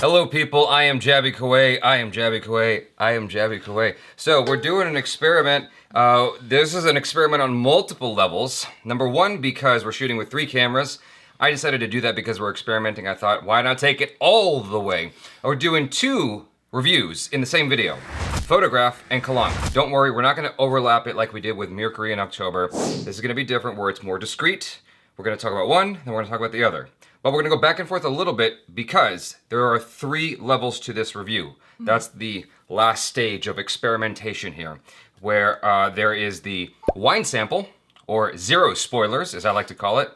Hello, people. I am Jaby KOAY. I am Jaby KOAY. I am Jaby KOAY. So we're doing an experiment. This is an experiment on multiple levels. Number one, because we're shooting with 3 cameras. I decided to do that because we're experimenting. I thought, why not take it all the way? We're doing 2 reviews in the same video. Photograph and Kalank. Don't worry, we're not going to overlap it like we did with Mercury in October. This is going to be different where it's more discreet. We're going to talk about one, then we're going to talk about the other. But we're going to go back and forth a little bit because there are 3 levels to this review. That's the last stage of experimentation here, where there is the wine sample, or 0 spoilers, as I like to call it.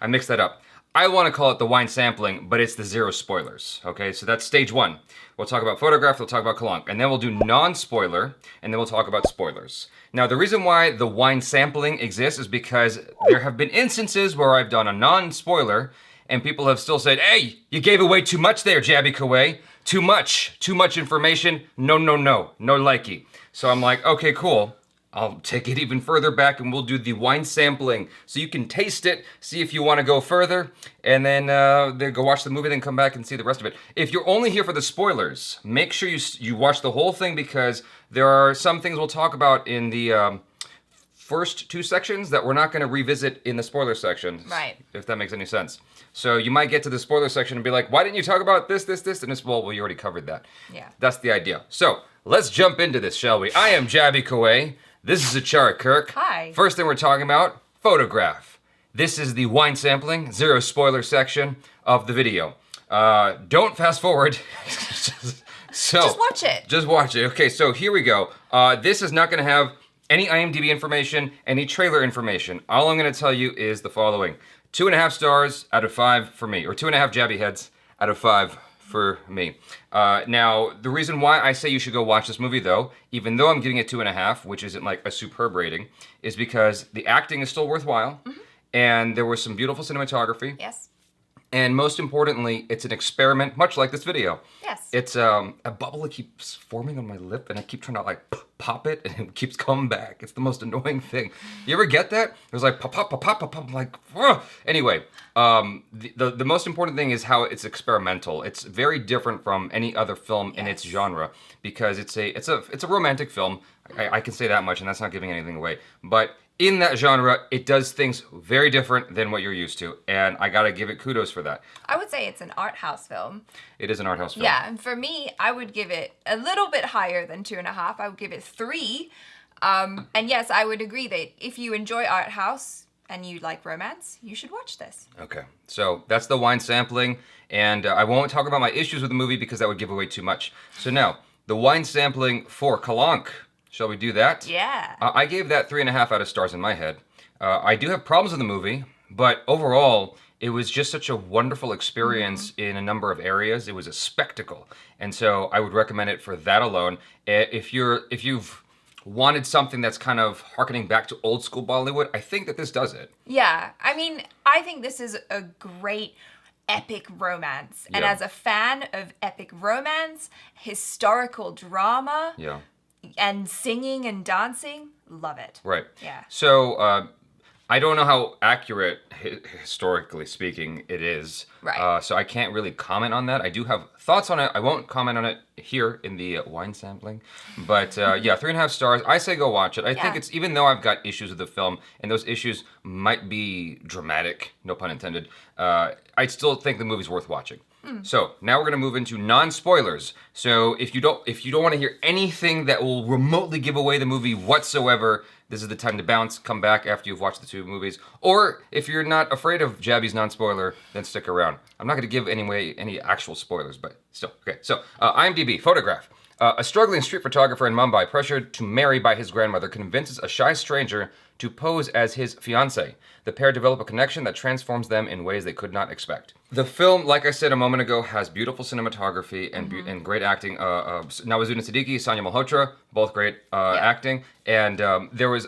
I mixed that up. I want to call it the wine sampling, but it's the 0 spoilers, okay? So that's stage 1. We'll talk about photograph, we'll talk about Kalank, and then we'll do non-spoiler, and then we'll talk about spoilers. Now, the reason why the wine sampling exists is because there have been instances where I've done a non-spoiler, and people have still said, hey, you gave away too much there, Jaby KOAY. Too much information. No likey. So I'm like, okay, cool. I'll take it even further back and we'll do the wine sampling. So you can taste it, see if you want to go further, and then go watch the movie, then come back and see the rest of it. If you're only here for the spoilers, make sure you watch the whole thing because there are some things we'll talk about in the first 2 sections that we're not going to revisit in the spoiler section. Right. If that makes any sense. So you might get to the spoiler section and be like, why didn't you talk about this, and it's, well, we already covered that. Yeah. That's the idea. So let's jump into this, shall we? I am Jaby KOAY. This is ACHARA KIRK. Hi. First thing we're talking about, photograph. This is the wine sampling, 0 spoiler section of the video. Don't fast forward. So just watch it. Just watch it. Okay, so here we go. This is not going to have any IMDb information, any trailer information. All I'm going to tell you is the following. 2.5 stars out of 5 for me, or 2.5 Jaby heads out of 5 for me. Now, the reason why I say you should go watch this movie, though, even though I'm giving it 2.5, which isn't like a superb rating, is because the acting is still worthwhile, and there was some beautiful cinematography. Yes. And most importantly, it's an experiment, much like this video. Yes. It's a bubble that keeps forming on my lip, and I keep trying to like pop it, and it keeps coming back. It's the most annoying thing. You ever get that? It was like pop, pop, pop, pop, pop, pop. I'm like, ugh. Anyway, the most important thing is how it's experimental. It's very different from any other film in its genre because it's a romantic film. I can say that much, and that's not giving anything away. But in that genre, it does things very different than what you're used to, and I gotta give it kudos for that. I would say it's an art house film. It is an art house film. Yeah, and for me, I would give it a little bit higher than 2.5. I would give it 3. And yes, I would agree that if you enjoy art house and you like romance, you should watch this. Okay, so that's the wine sampling, and I won't talk about my issues with the movie because that would give away too much. So now, the wine sampling for Kalank. Shall we do that? Yeah. I gave that 3.5 out of stars in my head. I do have problems with the movie, but overall, it was just such a wonderful experience in a number of areas. It was a spectacle, and so I would recommend it for that alone. If you've wanted something that's kind of harkening back to old school Bollywood, I think that this does it. Yeah, I mean, I think this is a great epic romance, and as a fan of epic romance, historical drama. Yeah. And singing and dancing, love it. Right. Yeah. So I don't know how accurate, historically speaking, it is. Right. So I can't really comment on that. I do have thoughts on it. I won't comment on it here in the wine sampling. But yeah, 3.5 stars. I say go watch it. I think it's, even though I've got issues with the film, and those issues might be dramatic, no pun intended, I still think the movie's worth watching. So now we're gonna move into non-spoilers. So if you don't want to hear anything that will remotely give away the movie whatsoever, this is the time to bounce. Come back after you've watched the 2 movies. Or if you're not afraid of Jaby's non-spoiler, then stick around. I'm not gonna give any actual spoilers, but still. Okay. So IMDb photograph. A struggling street photographer in Mumbai, pressured to marry by his grandmother, convinces a shy stranger to pose as his fiancée. The pair develop a connection that transforms them in ways they could not expect. The film, like I said a moment ago, has beautiful cinematography and great acting. Nawazuddin Siddiqui, Sanya Malhotra, both great acting. And there was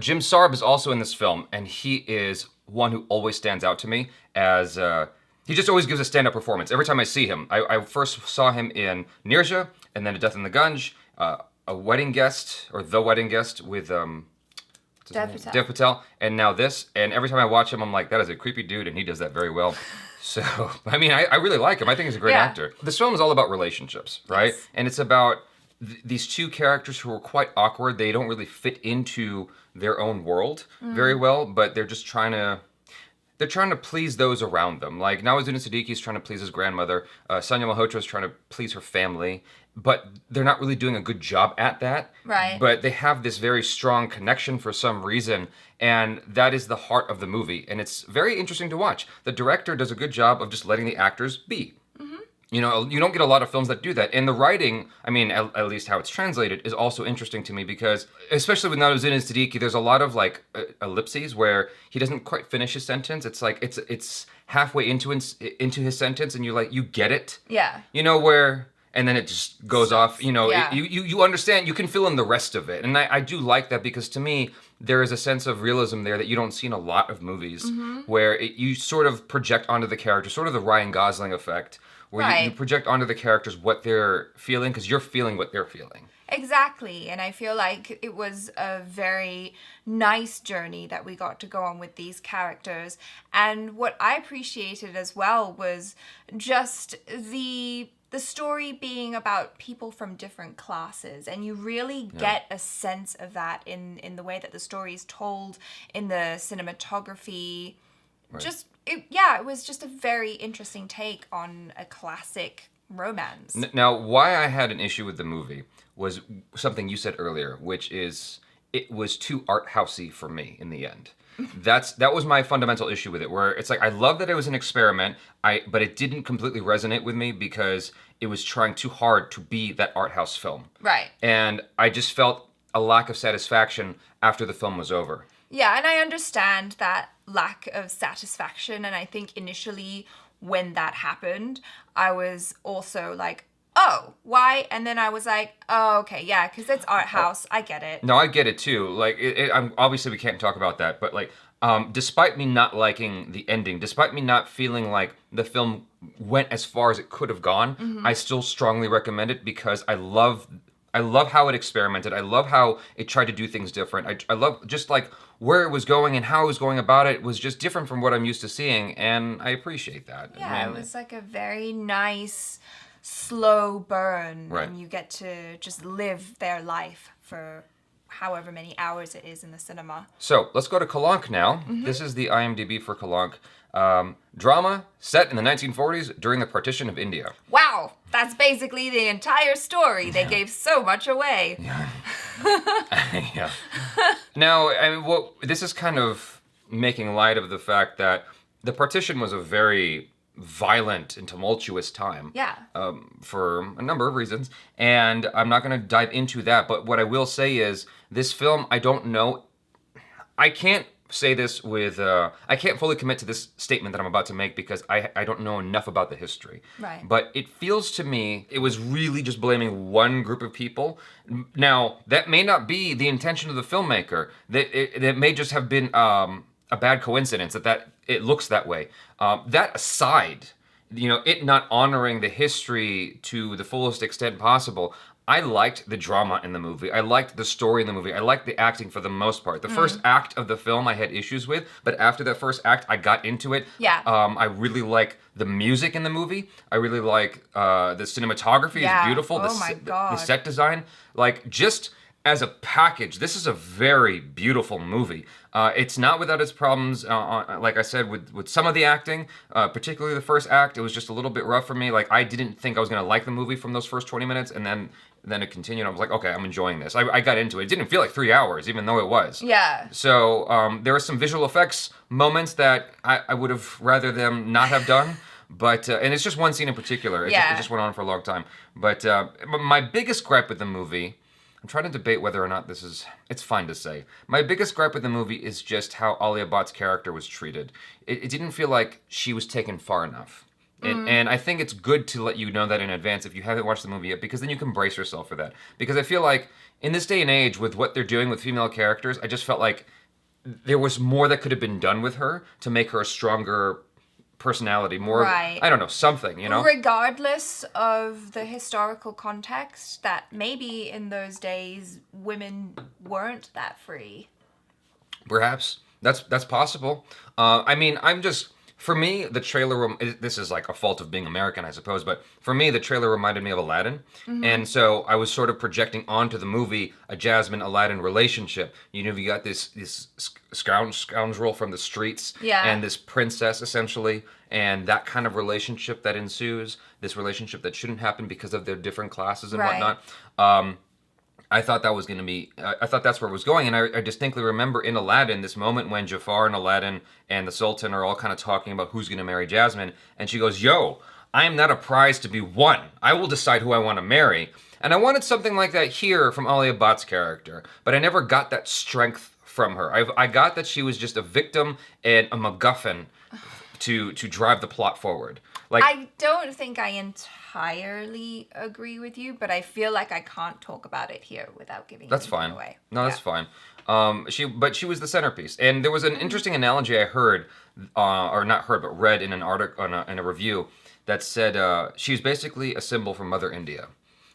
Jim Sarb is also in this film, and he is one who always stands out to me as he just always gives a stand-up performance. Every time I see him, I first saw him in Nirja, and then A Death in the Gunj, A Wedding Guest, or The Wedding Guest with Dev Patel, and now this. And every time I watch him, I'm like, that is a creepy dude, and he does that very well. So, I mean, I really like him. I think he's a great actor. This film is all about relationships, right? Yes. And it's about these two characters who are quite awkward. They don't really fit into their own world very well, but they're just trying to please those around them. Like Nawazuddin Siddiqui is trying to please his grandmother. Sanya Malhotra is trying to please her family, but they're not really doing a good job at that. Right. But they have this very strong connection for some reason, and that is the heart of the movie. And it's very interesting to watch. The director does a good job of just letting the actors be. You know, you don't get a lot of films that do that. And the writing, I mean, at least how it's translated, is also interesting to me because, especially with Nawazuddin Siddiqui, there's a lot of like ellipses where he doesn't quite finish his sentence. It's like it's halfway into his sentence, and you're like, you get it. Yeah. You know where, and then it just goes off. You know, Yeah. you understand. You can fill in the rest of it, and I do like that because to me there is a sense of realism there that you don't see in a lot of movies, where you sort of project onto the character, sort of the Ryan Gosling effect. Where you project onto the characters what they're feeling because you're feeling what they're feeling. Exactly. And I feel like it was a very nice journey that we got to go on with these characters. And what I appreciated as well was just the story being about people from different classes, and you really get a sense of that in the way that the story is told, in the cinematography. Right. It was just a very interesting take on a classic romance. Now, why I had an issue with the movie was something you said earlier, which is it was too art housey for me in the end. That was my fundamental issue with it, where it's like I love that it was an experiment, but it didn't completely resonate with me because it was trying too hard to be that art house film. Right. And I just felt a lack of satisfaction after the film was over. Yeah, and I understand that lack of satisfaction, and I think initially when that happened, I was also like, oh, why? And then I was like, oh, okay, yeah, because it's art house. I get it. No, I get it too. Like, obviously we can't talk about that, but like, despite me not liking the ending, despite me not feeling like the film went as far as it could have gone, I still strongly recommend it because I love how it experimented. I love how it tried to do things different. I love just like where it was going and how it was going about it was just different from what I'm used to seeing, and I appreciate that. Yeah, it was like a very nice, slow burn, right. And you get to just live their life for however many hours it is in the cinema. So let's go to Kalank now. This is the IMDb for Kalank. Drama set in the 1940s during the partition of India. Wow, that's basically the entire story. They gave so much away. Yeah. Yeah. Now, this is kind of making light of the fact that the partition was a very violent and tumultuous time. Yeah. For a number of reasons. And I'm not going to dive into that, but what I will say is this film, I don't know. I can't say this with, I can't fully commit to this statement that I'm about to make because I don't know enough about the history. Right. But it feels to me, it was really just blaming one group of people. Now, that may not be the intention of the filmmaker. That may just have been a bad coincidence that it looks that way. That aside, it not honoring the history to the fullest extent possible, I liked the drama in the movie. I liked the story in the movie. I liked the acting for the most part. The first act of the film I had issues with, but after that first act, I got into it. Yeah. I really like the music in the movie. I really like the cinematography is beautiful. Oh my God. The set design. Like, just as a package, this is a very beautiful movie. It's not without its problems, like I said, with some of the acting, particularly the first act. It was just a little bit rough for me. Like, I didn't think I was going to like the movie from those first 20 minutes, and then it continued. I was like, okay, I'm enjoying this. I got into it. It didn't feel like 3 hours, even though it was. Yeah. So there are some visual effects moments that I would have rather them not have done. But, and it's just one scene in particular. It just went on for a long time. But my biggest gripe with the movie, I'm trying to debate whether or not it's fine to say. My biggest gripe with the movie is just how Alia Bhatt's character was treated. It didn't feel like she was taken far enough. And I think it's good to let you know that in advance if you haven't watched the movie yet, because then you can brace yourself for that. Because I feel like in this day and age, with what they're doing with female characters, I just felt like there was more that could have been done with her to make her a stronger personality, more, right. I don't know, something, Regardless of the historical context, that maybe in those days women weren't that free. Perhaps. That's possible. I mean, I'm just For me, the trailer, this is like a fault of being American, I suppose, but for me, the trailer reminded me of Aladdin. And so I was sort of projecting onto the movie a Jasmine-Aladdin relationship. You got this scoundrel from the streets and this princess, essentially, and that kind of relationship that ensues, this relationship that shouldn't happen because of their different classes and whatnot. I thought that was going to be, I thought that's where it was going. And I distinctly remember in Aladdin, this moment when Jafar and Aladdin and the Sultan are all kind of talking about who's going to marry Jasmine. And she goes, yo, I am not a prize to be won. I will decide who I want to marry. And I wanted something like that here from Alia Bhatt's character, but I never got that strength from her. I got that she was just a victim and a MacGuffin to drive the plot forward. Like, I don't think I entirely agree with you, but I feel like I can't talk about it here without giving that's anything fine. away. No, that's fine. She was the centerpiece, and there was an interesting analogy I heard, or not heard, but read in an article in a review that said she's basically a symbol for Mother India,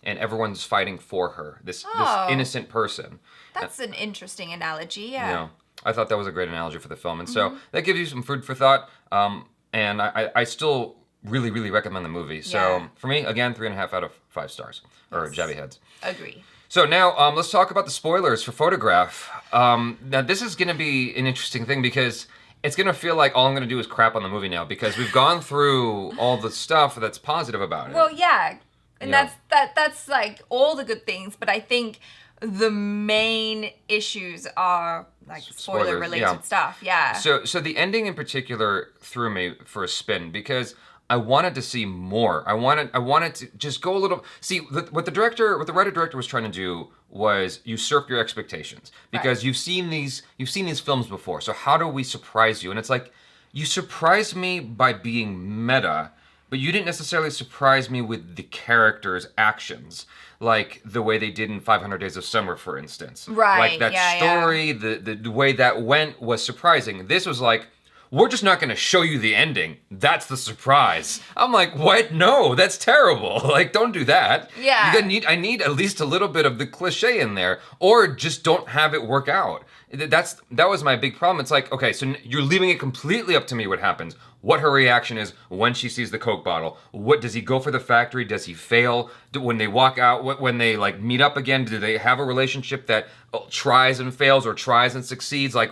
and everyone's fighting for her. This innocent person. That's an interesting analogy. Yeah, I thought that was a great analogy for the film, and so that gives you some food for thought. And I still really, really recommend the movie. So for me, again, 3.5 out of 5 stars, or Jaby heads. Agree. So now let's talk about the spoilers for Photograph. Now this is going to be an interesting thing because it's going to feel like all I'm going to do is crap on the movie now because we've gone through all the stuff that's positive about it. Well, yeah, and that's like all the good things, but I think the main issues are like spoiler related stuff. Yeah. So the ending in particular threw me for a spin because I wanted to see more. I wanted to just go a little. See, what the writer-director was trying to do was usurp your expectations because you've seen these films before. So how do we surprise you? And it's like you surprised me by being meta, but you didn't necessarily surprise me with the characters' actions, like the way they did in 500 Days of Summer, for instance. Right. Like that story, the way that went was surprising. This was like, we're just not going to show you the ending. That's the surprise. I'm like, what? No, that's terrible. Like, don't do that. Yeah. I need at least a little bit of the cliche in there, or just don't have it work out. That was my big problem. It's like, okay, so you're leaving it completely up to me what happens. What her reaction is when she sees the Coke bottle. What does he go for the factory? Does he fail? When they walk out, when they like meet up again, do they have a relationship that tries and fails or tries and succeeds? Like,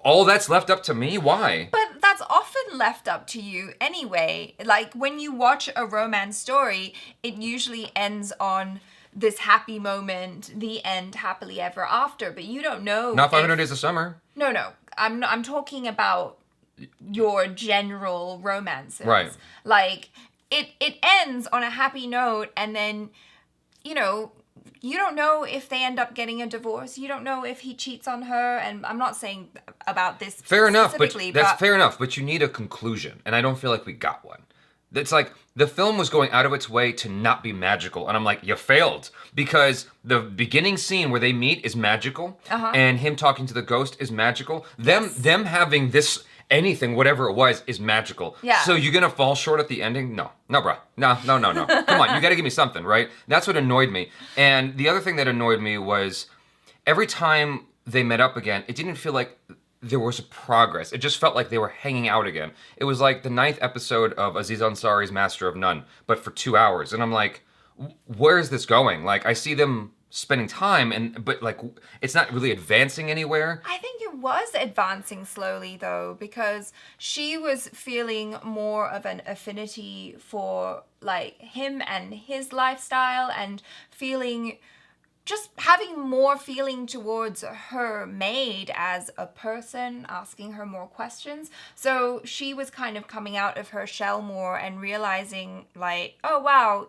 all that's left up to me? Why? But that's often left up to you anyway. Like when you watch a romance story, it usually ends on this happy moment, the end, happily ever after. But you don't know. Not 500 Days of Summer. No. I'm talking about your general romances. Right. Like it ends on a happy note, and then you don't know if they end up getting a divorce. You don't know if he cheats on her. And I'm not saying about this fair enough, but that's fair enough. But you need a conclusion, and I don't feel like we got one. It's like the film was going out of its way to not be magical, and I'm like, you failed because the beginning scene where they meet is magical, and him talking to the ghost is magical. Them having this. Anything, whatever it was, is magical. Yeah. So you're gonna fall short at the ending? No, bruh. No. Come on, you gotta give me something, right? That's what annoyed me. And the other thing that annoyed me was every time they met up again, it didn't feel like there was a progress. It just felt like they were hanging out again. It was like the 9th episode of Aziz Ansari's Master of None, but for 2 hours. And I'm like, where is this going? Like, I see them spending time, but like, it's not really advancing anywhere. I think it was advancing slowly though, because she was feeling more of an affinity for like him and his lifestyle, and just having more feeling towards her maid as a person, asking her more questions. So she was kind of coming out of her shell more and realizing like, oh wow,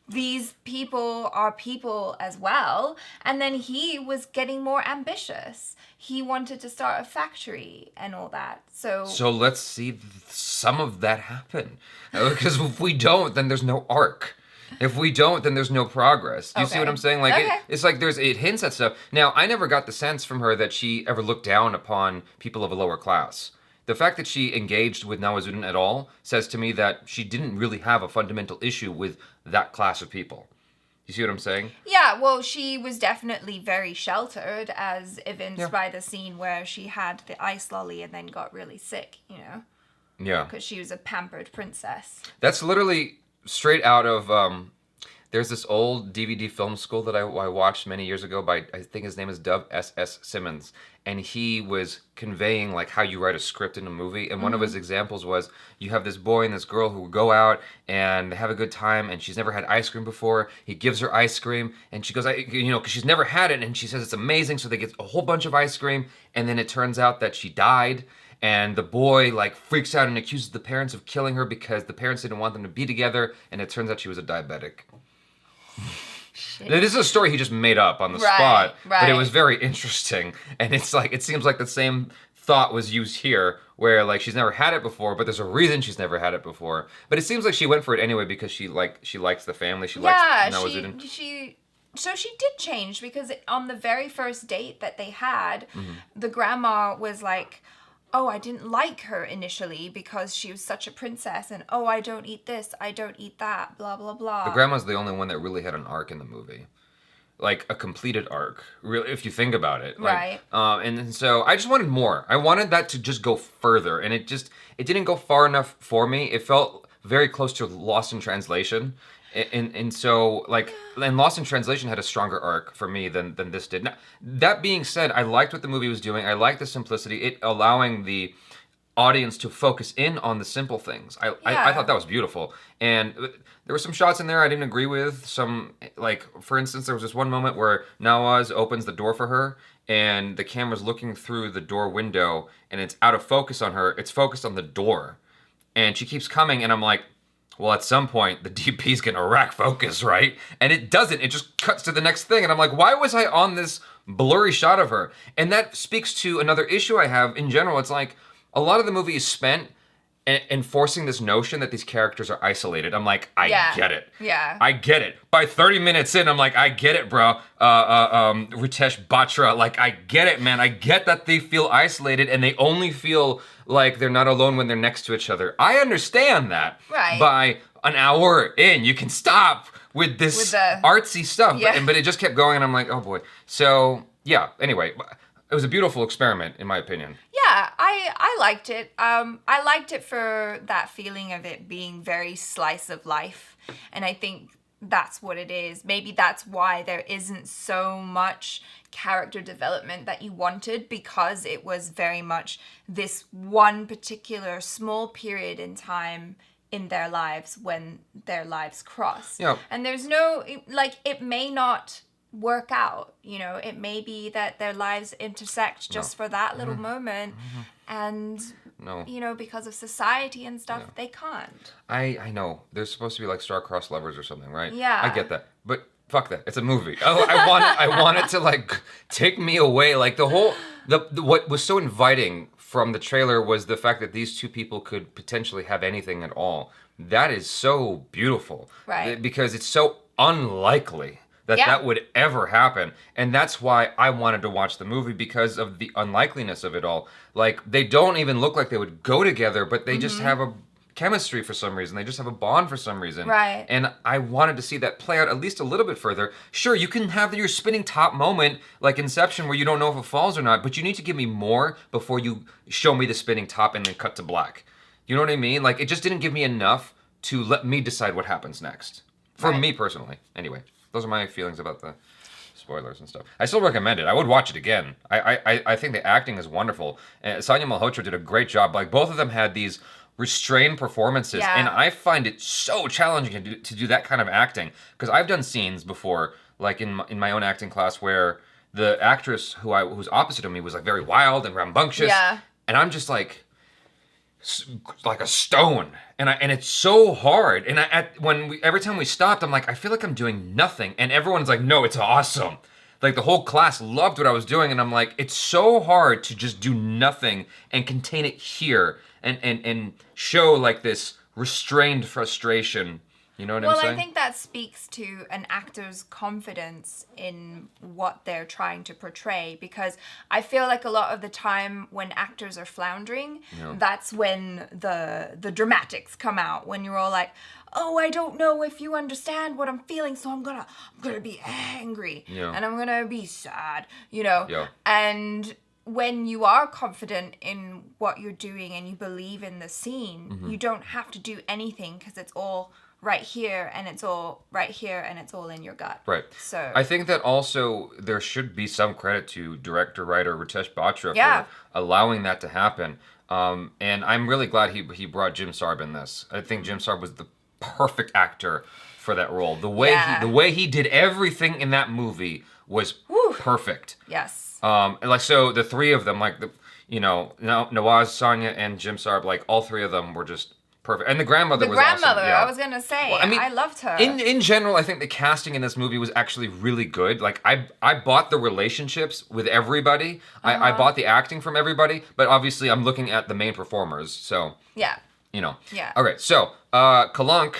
these people are people as well. And then he was getting more ambitious. He wanted to start a factory and all that. So let's see some of that happen. Because if we don't, then there's no arc. If we don't, then there's no progress. You see what I'm saying? Like it's like it hints at stuff. Now, I never got the sense from her that she ever looked down upon people of a lower class. The fact that she engaged with Nawazuddin at all says to me that she didn't really have a fundamental issue with that class of people. You see what I'm saying? Yeah, well, she was definitely very sheltered, as evinced by the scene where she had the ice lolly and then got really sick, Yeah. Because she was a pampered princess. That's literally straight out of there's this old DVD film school that I watched many years ago by, I think his name is Dov S.S. Simmons, and he was conveying like how you write a script in a movie, and one of his examples was you have this boy and this girl who go out and they have a good time, and she's never had ice cream before. He gives her ice cream, and she goes, because she's never had it, and she says it's amazing, so they get a whole bunch of ice cream, and then it turns out that she died. And the boy like freaks out and accuses the parents of killing her because the parents didn't want them to be together, and it turns out she was a diabetic. Shit. This is a story he just made up on the spot, but it was very interesting. And it's like, it seems like the same thought was used here, where like she's never had it before, but there's a reason she's never had it before. But it seems like she went for it anyway because she likes the family. She likes So she did change, because on the very first date that they had, the grandma was like, oh, I didn't like her initially because she was such a princess, and oh, I don't eat this, I don't eat that, blah, blah, blah. The grandma's the only one that really had an arc in the movie. Like, a completed arc, really, if you think about it. Like, right. And so I just wanted more. I wanted that to just go further, and it didn't go far enough for me. It felt very close to Lost in Translation. And so, like, and Lost in Translation had a stronger arc for me than this did. Now, that being said, I liked what the movie was doing. I liked the simplicity, it allowing the audience to focus in on the simple things. I thought that was beautiful. And there were some shots in there I didn't agree with. Some, like, for instance, there was this one moment where Nawaz opens the door for her, and the camera's looking through the door window, and it's out of focus on her. It's focused on the door. And she keeps coming, and I'm like, well, at some point, the DP's gonna rack focus, right? And it doesn't. It just cuts to the next thing. And I'm like, why was I on this blurry shot of her? And that speaks to another issue I have in general. It's like, a lot of the movie is spent enforcing this notion that these characters are isolated. I'm like, I get it. Yeah. I get it. By 30 minutes in, I'm like, I get it, bro. Ritesh Batra, like, I get it, man. I get that they feel isolated and they only feel like they're not alone when they're next to each other. I understand that. Right. By an hour in, you can stop with this artsy stuff. Yeah. But it just kept going, and I'm like, oh boy. So, yeah, anyway, it was a beautiful experiment, in my opinion. Yeah, I liked it. I liked it for that feeling of it being very slice of life. And I think that's what it is. Maybe that's why there isn't so much character development that you wanted, because it was very much this one particular small period in time in their lives when their lives cross. Yeah. And there's no, like, it may not work out, you know, it may be that their lives intersect just for that little moment, and you know, because of society and stuff, they can't. I know they're supposed to be like star-crossed lovers or something, right? Yeah, I get that, but fuck that, it's a movie. I want it to like take me away. Like the whole what was so inviting from the trailer was the fact that these two people could potentially have anything at all. That is so beautiful, right? Because it's so unlikely that would ever happen. And that's why I wanted to watch the movie, because of the unlikeliness of it all. Like, they don't even look like they would go together, but they just have a chemistry for some reason. They just have a bond for some reason. Right. And I wanted to see that play out at least a little bit further. Sure, you can have your spinning top moment, like Inception, where you don't know if it falls or not, but you need to give me more before you show me the spinning top and then cut to black. You know what I mean? Like, it just didn't give me enough to let me decide what happens next. For me personally. Anyway. Those are my feelings about the spoilers and stuff. I still recommend it. I would watch it again. I think the acting is wonderful. Sanya Malhotra did a great job. Like, both of them had these restrained performances, and I find it so challenging to do that kind of acting, because I've done scenes before, like in my own acting class, where the actress who's opposite of me was like very wild and rambunctious, and I'm just like a stone, and it's so hard. And every time we stopped, I'm like, I feel like I'm doing nothing, and everyone's like, no, it's awesome. Like, the whole class loved what I was doing, and I'm like, it's so hard to just do nothing and contain it here and show like this restrained frustration. You know what I'm saying? Well, I think that speaks to an actor's confidence in what they're trying to portray, because I feel like a lot of the time when actors are floundering, that's when the dramatics come out, when you're all like, oh, I don't know if you understand what I'm feeling, so I'm gonna be angry, and I'm gonna be sad, you know? Yeah. And when you are confident in what you're doing and you believe in the scene, you don't have to do anything because it's all right here and it's all right here and it's all in your gut. Right. So I think that also there should be some credit to director-writer Ritesh Batra Yeah. for allowing that to happen. And I'm really glad he brought Jim Sarb in this. I think Jim Sarb was the perfect actor for that role. The way he did everything in that movie was perfect. Yes. And like so, the three of them, like Nawaz, Sonia, and Jim Sarb, like all three of them were just perfect. And the grandmother was awesome. Yeah. I was gonna say, Well, I mean, I loved her. In general, I think the casting in this movie was actually really good. Like I bought the relationships with everybody. I bought the acting from everybody, but obviously I'm looking at the main performers. So Yeah. Yeah. All right. So Kalank,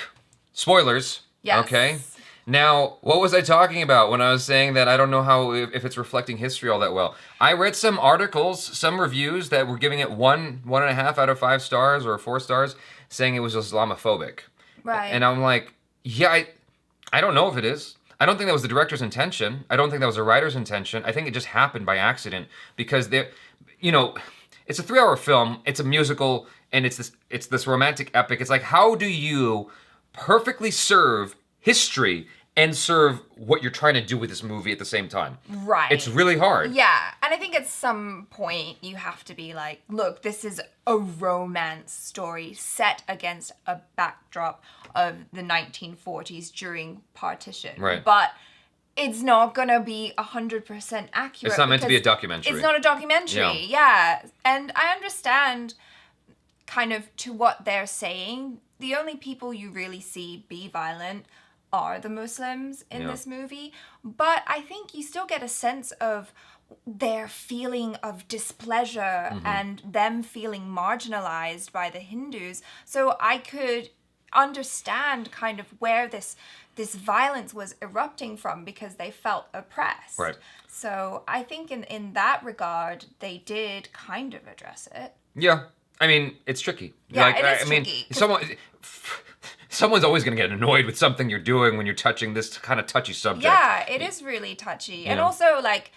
spoilers. Yes. Okay. Now, what was I talking about when I was saying that I don't know if it's reflecting history all that well? I read some articles, some reviews that were giving it 1.5 out of 5 stars or 4 stars, saying it was Islamophobic. Right. And I'm like, yeah, I don't know if it is. I don't think that was the director's intention. I don't think that was the writer's intention. I think it just happened by accident because it's a 3-hour film, it's a musical, and it's this romantic epic. It's like, how do you perfectly serve history and serve what you're trying to do with this movie at the same time? Right. It's really hard. Yeah, and I think at some point you have to be like, look, this is a romance story set against a backdrop of the 1940s during partition. Right. But it's not gonna be 100% accurate. It's not meant to be a because documentary. It's not a documentary, yeah. And I understand kind of to what they're saying. The only people you really see be violent are the Muslims in this movie, but I think you still get a sense of their feeling of displeasure and them feeling marginalized by the Hindus. So I could understand kind of where this violence was erupting from because they felt oppressed. Right. So I think in that regard, they did kind of address it. Yeah. I mean, it's tricky. Yeah, it is tricky. Someone's always going to get annoyed with something you're doing when you're touching this kind of touchy subject. Yeah, it is really touchy. And also, like,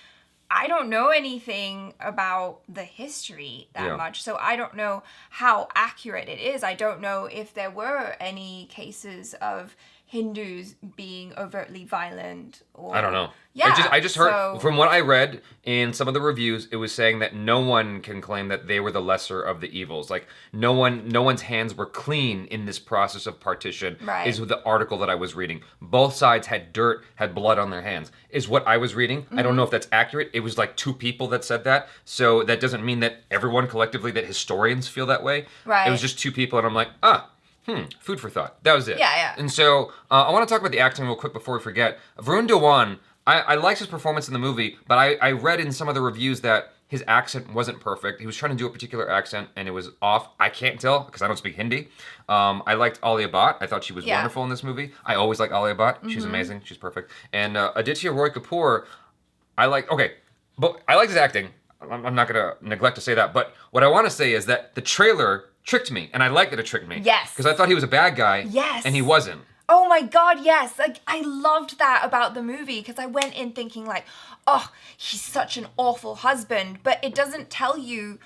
I don't know anything about the history that much, so I don't know how accurate it is. I don't know if there were any cases of Hindus being overtly violent or... I don't know. Yeah. I just heard, from what I read in some of the reviews, it was saying that no one can claim that they were the lesser of the evils. Like, no one's hands were clean in this process of partition, Right. is the article that I was reading. Both sides had dirt, had blood on their hands, is what I was reading. I don't know if that's accurate. It was like 2 people that said that, so that doesn't mean that everyone collectively, that historians feel that way. Right. It was just 2 people, and I'm like, food for thought. That was it. Yeah. And so I want to talk about the acting real quick before we forget. Varun Dhawan, I liked his performance in the movie, but I read in some of the reviews that his accent wasn't perfect. He was trying to do a particular accent, and it was off. I can't tell, because I don't speak Hindi. I liked Alia Bhatt. I thought she was wonderful in this movie. I always like Alia Bhatt. She's amazing. She's perfect. And Aditya Roy Kapoor, I liked his acting. I'm not going to neglect to say that. But what I want to say is that the trailer tricked me, and I like that it tricked me. Yes. Because I thought he was a bad guy. Yes. And he wasn't. Oh my God, yes. Like, I loved that about the movie because I went in thinking like, oh, he's such an awful husband, but it doesn't tell you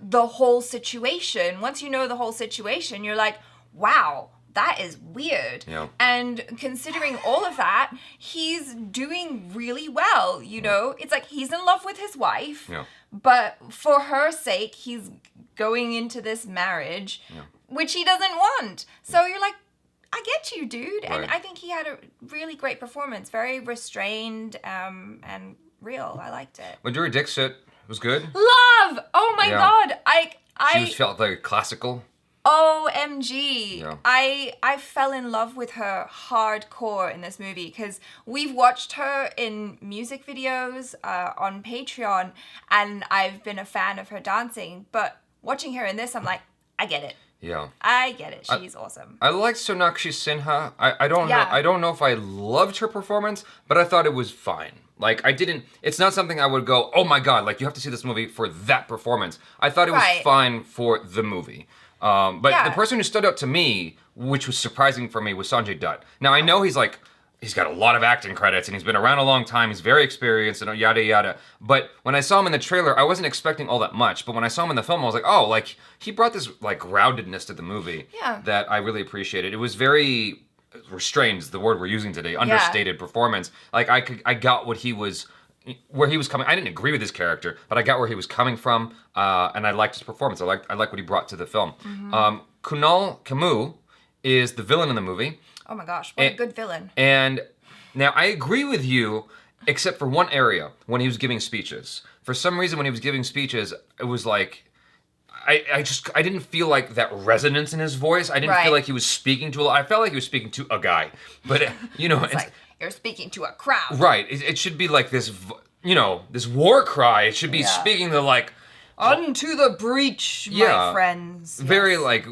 the whole situation. Once you know the whole situation, you're like, wow, that is weird. Yeah. And considering all of that, he's doing really well, you know? It's like he's in love with his wife, but for her sake, he's going into this marriage, which he doesn't want. So you're like, I get you, dude. Right. And I think he had a really great performance, very restrained and real. I liked it. Madhuri Dixit was good. Love! Oh my God. She felt very classical. OMG. Yeah. I fell in love with her hardcore in this movie because we've watched her in music videos on Patreon, and I've been a fan of her dancing. But watching her in this, I'm like, I get it. Yeah. I get it. She's awesome. I liked Sonakshi Sinha. I don't know. Yeah. I don't know if I loved her performance, but I thought it was fine. Like, it's not something I would go, oh my God, like, you have to see this movie for that performance. I thought it was fine for the movie. But the person who stood out to me, which was surprising for me, was Sanjay Dutt. Now, I know he's like he's got a lot of acting credits and he's been around a long time. He's very experienced and yada yada. But when I saw him in the trailer, I wasn't expecting all that much. But when I saw him in the film, I was like, oh, like he brought this like groundedness to the movie that I really appreciated. It was very restrained, is the word we're using today, understated performance. Like I got what he was. Where he was coming, I didn't agree with his character, but I got where he was coming from, and I liked his performance. I like what he brought to the film. Kunal Kamu is the villain in the movie. Oh my gosh, what a good villain. And now I agree with you, except for one area, when he was giving speeches. For some reason, when he was giving speeches, it was like, I didn't feel like that resonance in his voice. I didn't feel like he was speaking to I felt like he was speaking to a guy. But, you know, it's like, you're speaking to a crowd. Right. It should be like this, you know, this war cry. It should be speaking to like, unto the breach, my friends. Very like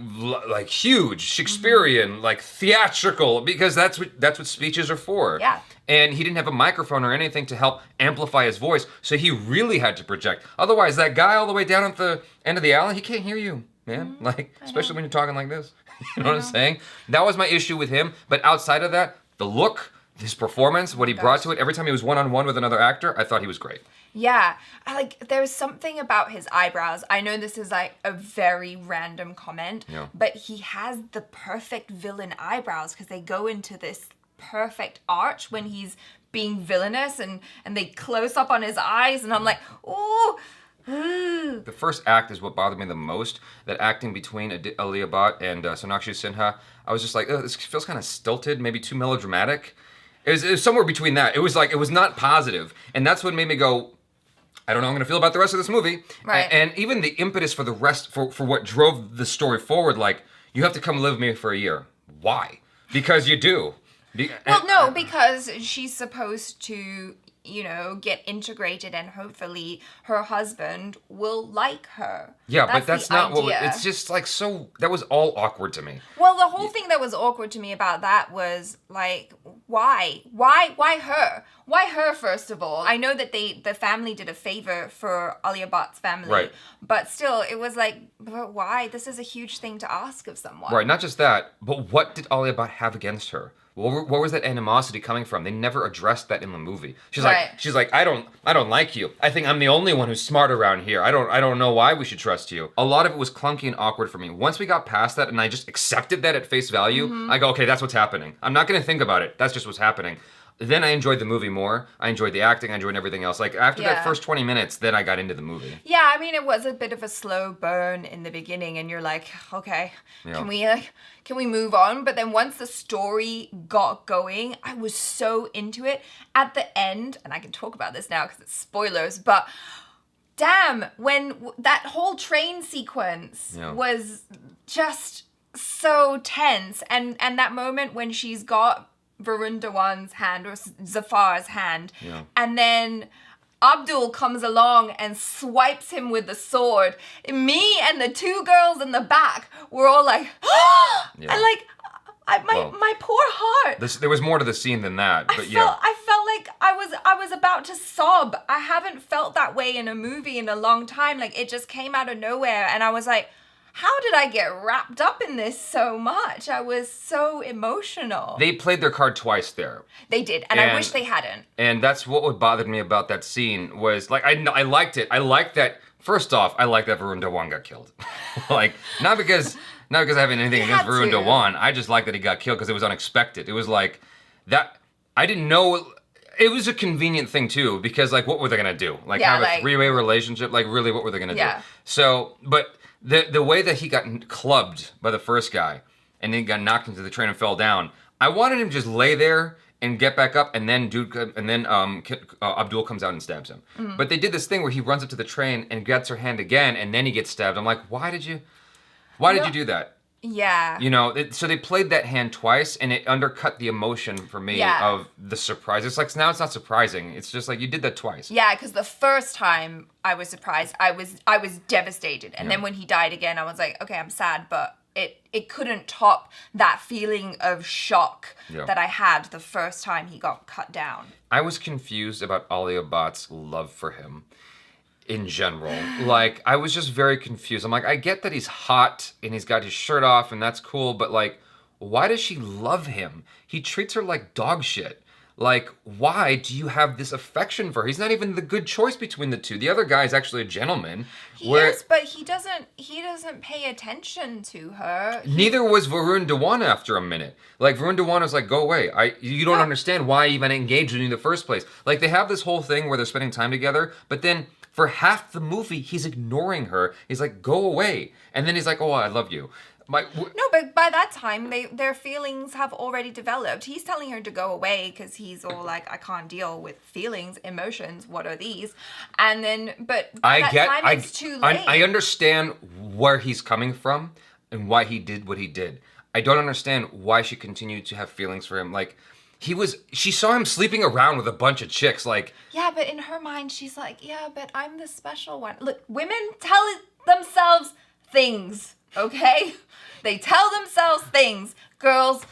huge, Shakespearean, like theatrical, because that's what speeches are for. Yeah. And he didn't have a microphone or anything to help amplify his voice, so he really had to project. Otherwise, that guy all the way down at the end of the alley, he can't hear you, man. Like, especially when you're talking like this. You know what I'm saying? That was my issue with him. But outside of that, the look, his performance, what he brought to it, every time he was one-on-one with another actor, I thought he was great. Yeah, there's something about his eyebrows. I know this is like a very random comment, but he has the perfect villain eyebrows because they go into this perfect arch when he's being villainous and they close up on his eyes and I'm like, ooh. The first act is what bothered me the most. That acting between Alia Bhatt and Sonakshi Sinha, I was just like, this feels kind of stilted, maybe too melodramatic. It was somewhere between that. It was like, it was not positive. And that's what made me go, I don't know how I'm going to feel about the rest of this movie. Right. And even the impetus for the rest, for what drove the story forward, like, you have to come live with me for a year. Why? Because you do. Well, no, because she's supposed to, you know, get integrated and hopefully her husband will like her. Yeah, but that's not what, it's just like so, that was all awkward to me. Well, the whole thing that was awkward to me about that was like, why her? Why her, first of all? I know that the family did a favor for Alia Bhatt's family. Right. But still, it was like, but why? This is a huge thing to ask of someone. Right, not just that, but what did Alia Bhatt have against her? What was that animosity coming from? They never addressed that in the movie. She's like, I don't like you. I think I'm the only one who's smart around here. I don't know why we should trust you. A lot of it was clunky and awkward for me. Once we got past that and I just accepted that at face value, I go, okay, that's what's happening. I'm not gonna think about it. That's just what's happening. Then I enjoyed the movie more. I enjoyed the acting. I enjoyed everything else. Like, after that first 20 minutes, then I got into the movie. Yeah, I mean, it was a bit of a slow burn in the beginning, and you're like, okay, can we move on? But then once the story got going, I was so into it. At the end, and I can talk about this now because it's spoilers, but damn, when that whole train sequence was just so tense, and that moment when she's got Varundawan's hand or Zafar's hand, and then Abdul comes along and swipes him with the sword. Me and the two girls in the back were all like, and like, my poor heart. There was more to the scene than that, but I felt like I was about to sob. I haven't felt that way in a movie in a long time. Like, it just came out of nowhere, and I was like, how did I get wrapped up in this so much? I was so emotional. They played their card twice there. They did, and I wish they hadn't. And that's what bothered me about that scene was, like, I liked it. I liked that, first off, I liked that Varun Dhawan got killed. Like, not because I have anything against Varun Dhawan. I just like that he got killed because it was unexpected. It was like, that, I didn't know, it was a convenient thing too, because, like, what were they gonna do? Like, have a three-way relationship? Like, really, what were they gonna do? So, but the way that he got clubbed by the first guy and then got knocked into the train and fell down, I wanted him to just lay there and get back up, and then Abdul comes out and stabs him. But they did this thing where he runs up to the train and gets her hand again, and then he gets stabbed. I'm like, why did you do that? Yeah. You know, so they played that hand twice, and it undercut the emotion for me of the surprise. It's like, now it's not surprising. It's just like, you did that twice. Yeah, because the first time I was surprised, I was devastated. And then when he died again, I was like, okay, I'm sad, but it couldn't top that feeling of shock that I had the first time he got cut down. I was confused about Alia Bhatt's love for him. In general, like, I was just very confused. I'm like, I get that he's hot and he's got his shirt off and that's cool, but like, why does she love him? He treats her like dog shit. Like, why do you have this affection for her? He's not even the good choice between the two. The other guy is actually a gentleman. He is, but he doesn't pay attention to her. Neither was Varun Dhawan after a minute. Like, Varun Dhawan was like, go away. You don't understand why I even engaged in you in the first place. Like, they have this whole thing where they're spending time together, but then for half the movie, he's ignoring her. He's like, go away. And then he's like, oh, I love you. No, but by that time, their feelings have already developed. He's telling her to go away because he's all like, I can't deal with feelings, emotions. What are these? And then, but by that time, it's too late. I understand where he's coming from and why he did what he did. I don't understand why she continued to have feelings for him. Like, she saw him sleeping around with a bunch of chicks. Like, yeah, but in her mind, she's like, yeah, but I'm the special one. Look, women tell themselves things, okay? They tell themselves things. Girls,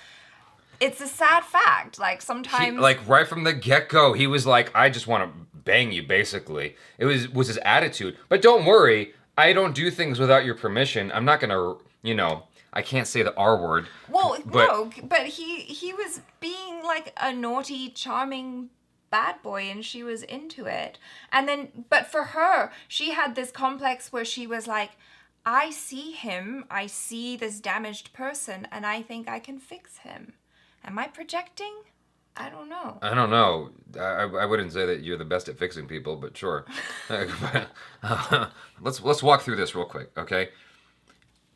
it's a sad fact. Like, sometimes... like, right from the get-go, he was like, I just want to bang you, basically. It was his attitude. But don't worry, I don't do things without your permission. I'm not going to, I can't say the R word. Well, no, but he was being, like, a naughty, charming bad boy, and she was into it. And then, but for her, she had this complex where she was like, I see him, I see this damaged person, and I think I can fix him. Am I projecting? I don't know. I don't know. I wouldn't say that you're the best at fixing people, but sure. Let's walk through this real quick, okay?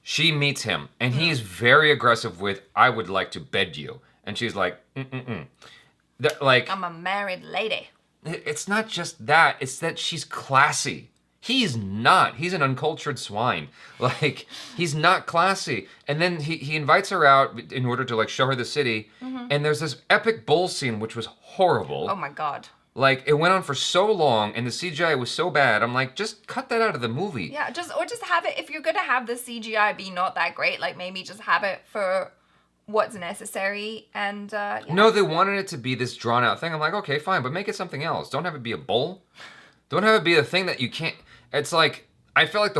She meets him, and he's very aggressive with, I would like to bed you. And she's like, like, I'm a married lady. It's not just that, it's that she's classy. He's not. He's an uncultured swine. Like, he's not classy. And then he invites her out in order to, like, show her the city. Mm-hmm. And there's this epic bowl scene, which was horrible. Oh, my God. Like, it went on for so long, and the CGI was so bad. I'm like, just cut that out of the movie. Yeah, just have it, if you're going to have the CGI be not that great, like, maybe just have it for what's necessary. And, yeah. No, they wanted it to be this drawn-out thing. I'm like, okay, fine, but make it something else. Don't have it be a bowl. Don't have it be a thing that you can't... It's like, I feel like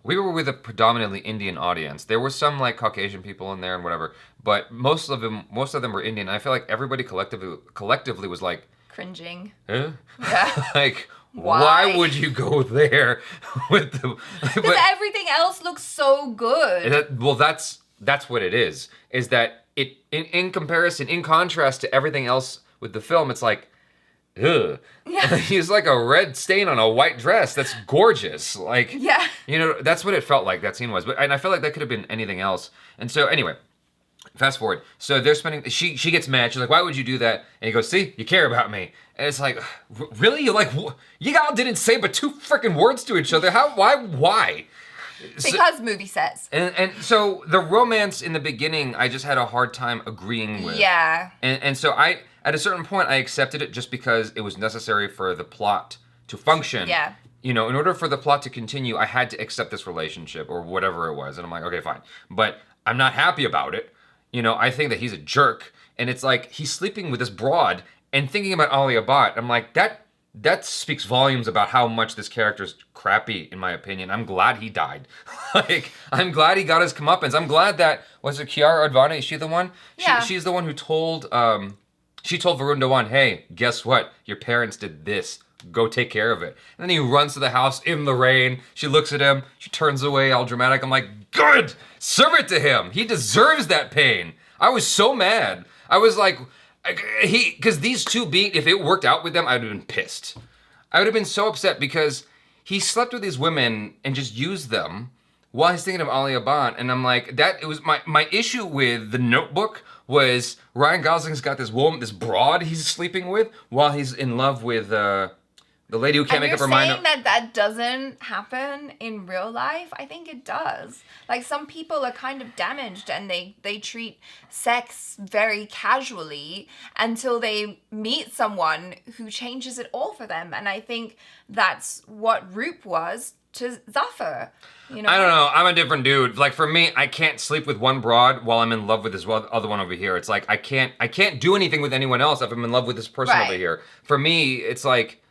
we were with a predominantly Indian audience. There were some, like, Caucasian people in there and whatever, but most of them were Indian. I feel like everybody collectively was like... Cringing. Huh? Yeah. Like, why would you go there with the... Because everything else looks so good. Well, that's what it is that it, in comparison, in contrast to everything else with the film, it's like, ugh. Yeah. He's like a red stain on a white dress. That's gorgeous. Like, yeah. That's what it felt like that scene was. And I feel like that could have been anything else. And so anyway, fast forward. So they're spending, she gets mad. She's like, why would you do that? And he goes, see, you care about me. And it's like, really? You're like, you all didn't say but two freaking words to each other. How, why? Because movie sets. And so the romance in the beginning, I just had a hard time agreeing with. Yeah. And so at a certain point, I accepted it just because it was necessary for the plot to function. Yeah. In order for the plot to continue, I had to accept this relationship or whatever it was. And I'm like, okay, fine. But I'm not happy about it. I think that he's a jerk. And it's like, he's sleeping with this broad and thinking about Alia Bhatt. I'm like, that speaks volumes about how much this character's crappy, in my opinion. I'm glad he died. Like, I'm glad he got his comeuppance. I'm glad that, was it Kiara Advani? Is she the one? Yeah. She's the one who told Varun Dhawan, hey, guess what? Your parents did this. Go take care of it. And then he runs to the house in the rain. She looks at him. She turns away, all dramatic. I'm like, good! Serve it to him. He deserves that pain. I was so mad. I was like... because these two if it worked out with them, I would have been pissed. I would have been so upset because he slept with these women and just used them while he's thinking of Alia Bhatt. And I'm like, it was my issue with The Notebook was Ryan Gosling's got this woman, this broad he's sleeping with while he's in love with the lady who can't make up her mind. And you're saying that doesn't happen in real life? I think it does. Like, some people are kind of damaged and they treat sex very casually until they meet someone who changes it all for them. And I think that's what Roop was to Zafar. I don't know. I'm a different dude. Like, for me, I can't sleep with one broad while I'm in love with this other one over here. It's like, I can't do anything with anyone else if I'm in love with this person over here. For me, it's like...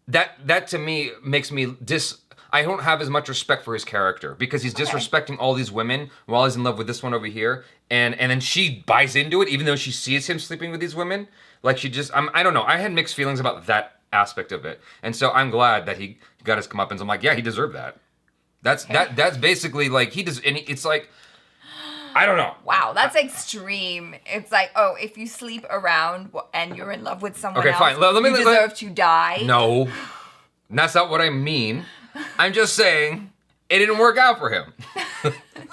That to me makes me I don't have as much respect for his character because he's disrespecting all these women while he's in love with this one over here, and then she buys into it even though she sees him sleeping with these women. Like she just, I don't know. I had mixed feelings about that aspect of it, and so I'm glad that he got his comeuppance. I'm like, yeah, he deserved that. That's basically like he does, and it's like, I don't know. Wow, that's extreme. It's like, oh, if you sleep around and you're in love with someone else, fine. Let me you deserve to die. No, that's not what I mean. I'm just saying it didn't work out for him.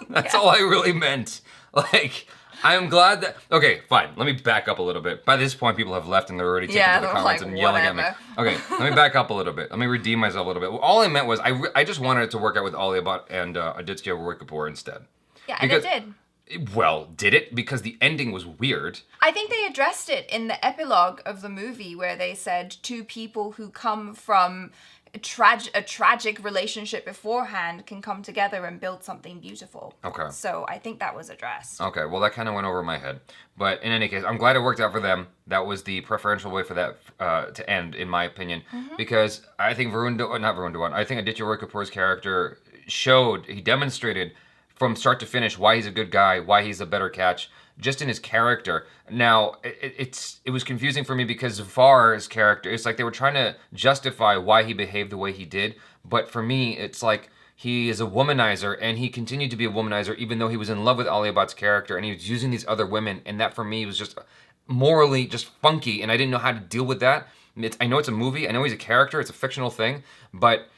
That's all I really meant. Like, I'm glad that. Okay, fine. Let me back up a little bit. By this point, people have left and they're already taking to the comments and yelling at me. Okay, let me back up a little bit. Let me redeem myself a little bit. All I meant was I just wanted it to work out with Alia Bhatt and Aditya Roy Kapoor instead. Yeah, and it did. Well, did it? Because the ending was weird. I think they addressed it in the epilogue of the movie where they said two people who come from a tragic relationship beforehand can come together and build something beautiful. Okay. So I think that was addressed. Okay, well that kind of went over my head. But in any case, I'm glad it worked out for them. That was the preferential way for that to end, in my opinion. Because I think I think Aditya Roy Kapoor's character he demonstrated from start to finish why he's a good guy, why he's a better catch, just in his character. Now, it was confusing for me because Zafar's character, it's like they were trying to justify why he behaved the way he did. But for me, it's like he is a womanizer, and he continued to be a womanizer even though he was in love with Alia Bhatt's character, and he was using these other women, and that for me was just morally just funky, and I didn't know how to deal with that. I know it's a movie, I know he's a character, it's a fictional thing, but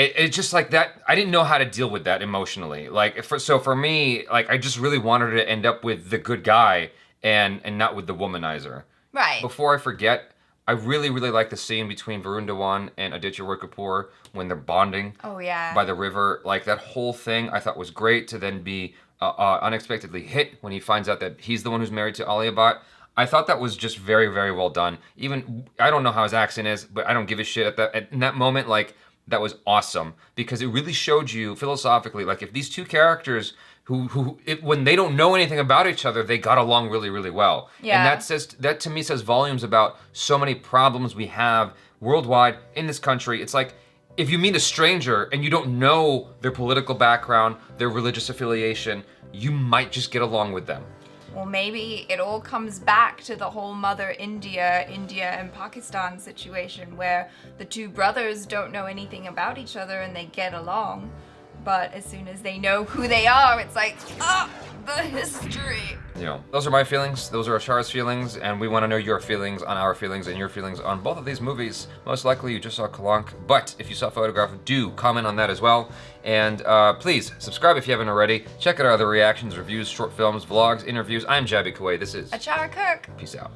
it's just like that. I didn't know how to deal with that emotionally. Like, for me, like I just really wanted to end up with the good guy and not with the womanizer. Right. Before I forget, I really, really like the scene between Varun Dhawan and Aditya Roy Kapoor when they're bonding. Oh yeah. By the river. Like that whole thing, I thought was great. To then be unexpectedly hit when he finds out that he's the one who's married to Alia Bhatt. I thought that was just very, very well done. Even I don't know how his accent is, but I don't give a shit in that moment. Like. That was awesome because it really showed you philosophically, like if these two characters when they don't know anything about each other, they got along really, really well. Yeah. And that to me says volumes about so many problems we have worldwide in this country. It's like if you meet a stranger and you don't know their political background, their religious affiliation, you might just get along with them. Well, maybe it all comes back to the whole Mother India and Pakistan situation where the two brothers don't know anything about each other and they get along. But as soon as they know who they are, it's like, the history. You know, those are my feelings. Those are ACHARA's feelings. And we want to know your feelings on our feelings and your feelings on both of these movies. Most likely you just saw Kalank. But if you saw Photograph, do comment on that as well. And please subscribe if you haven't already. Check out our other reactions, reviews, short films, vlogs, interviews. I'm Jaby KOAY. This is ACHARA KIRK. Peace out.